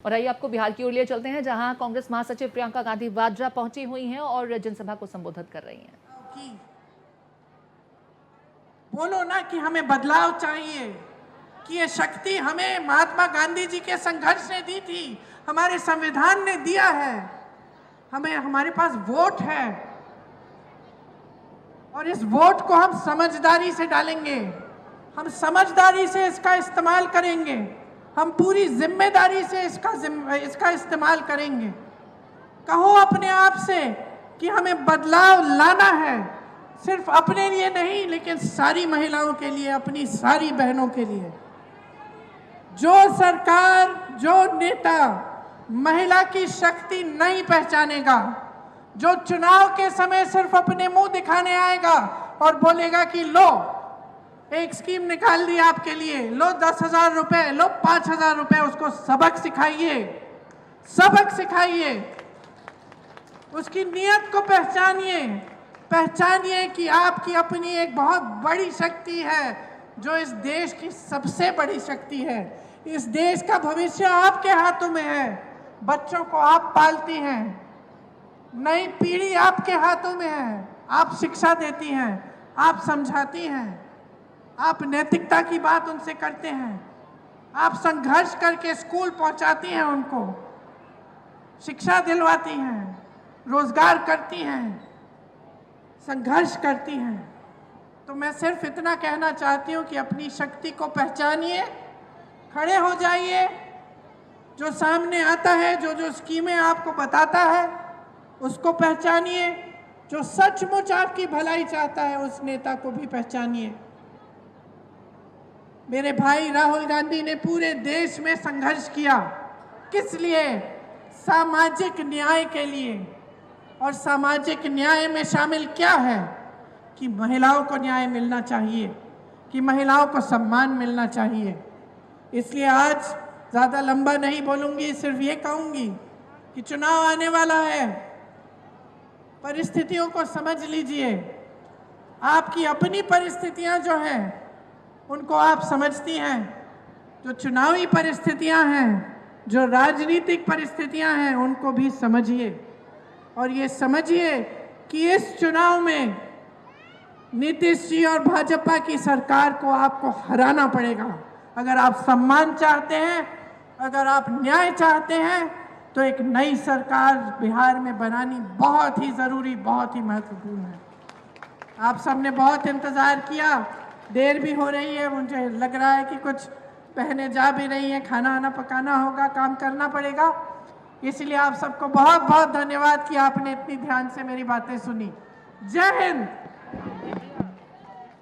और आइए आपको बिहार की ओर लिए चलते हैं, जहां कांग्रेस महासचिव प्रियंका गांधी वाड्रा पहुंची हुई हैं और जनसभा को संबोधित कर रही हैं। बोलो ना कि हमें बदलाव चाहिए, कि ये शक्ति हमें महात्मा गांधी जी के संघर्ष ने दी थी, हमारे संविधान ने दिया है, हमें हमारे पास वोट है और इस वोट को हम समझदारी से डालेंगे, हम समझदारी से इसका इस्तेमाल करेंगे, हम पूरी जिम्मेदारी से इसका इस्तेमाल करेंगे। कहो अपने आप से कि हमें बदलाव लाना है, सिर्फ अपने लिए नहीं लेकिन सारी महिलाओं के लिए, अपनी सारी बहनों के लिए। जो सरकार, जो नेता महिला की शक्ति नहीं पहचानेगा, जो चुनाव के समय सिर्फ अपने मुंह दिखाने आएगा और बोलेगा कि लो एक स्कीम निकाल दी आपके लिए, लो 10,000 रुपए, लो 5,000 रुपए, उसको सबक सिखाइए, सबक सिखाइए, उसकी नीयत को पहचानिए, पहचानिए कि आपकी अपनी एक बहुत बड़ी शक्ति है, जो इस देश की सबसे बड़ी शक्ति है। इस देश का भविष्य आपके हाथों में है, बच्चों को आप पालती हैं, नई पीढ़ी आपके हाथों में है, आप शिक्षा देती हैं, आप समझाती हैं, आप नैतिकता की बात उनसे करते हैं, आप संघर्ष करके स्कूल पहुंचाती हैं, उनको शिक्षा दिलवाती हैं, रोजगार करती हैं, संघर्ष करती हैं। तो मैं सिर्फ इतना कहना चाहती हूँ कि अपनी शक्ति को पहचानिए, खड़े हो जाइए, जो सामने आता है, जो जो स्कीमें आपको बताता है उसको पहचानिए, जो सचमुच आपकी भलाई चाहता है उस नेता को भी पहचानिए। मेरे भाई राहुल गांधी ने पूरे देश में संघर्ष किया, किस लिए? सामाजिक न्याय के लिए। और सामाजिक न्याय में शामिल क्या है कि महिलाओं को न्याय मिलना चाहिए, कि महिलाओं को सम्मान मिलना चाहिए। इसलिए आज ज़्यादा लंबा नहीं बोलूँगी, सिर्फ ये कहूँगी कि चुनाव आने वाला है, परिस्थितियों को समझ लीजिए। आपकी अपनी परिस्थितियाँ जो हैं उनको आप समझती हैं, जो चुनावी परिस्थितियाँ हैं, जो राजनीतिक परिस्थितियाँ हैं उनको भी समझिए और ये समझिए कि इस चुनाव में नीतीश जी और भाजपा की सरकार को आपको हराना पड़ेगा। अगर आप सम्मान चाहते हैं, अगर आप न्याय चाहते हैं, तो एक नई सरकार बिहार में बनानी बहुत ही ज़रूरी, बहुत ही महत्वपूर्ण है। आप सबने बहुत इंतज़ार किया, देर भी हो रही है, मुझे लग रहा है कि कुछ बहनें जा भी रही हैं, खाना वाना पकाना होगा, काम करना पड़ेगा। इसलिए आप सबको बहुत बहुत धन्यवाद कि आपने इतनी ध्यान से मेरी बातें सुनी। जय हिंद।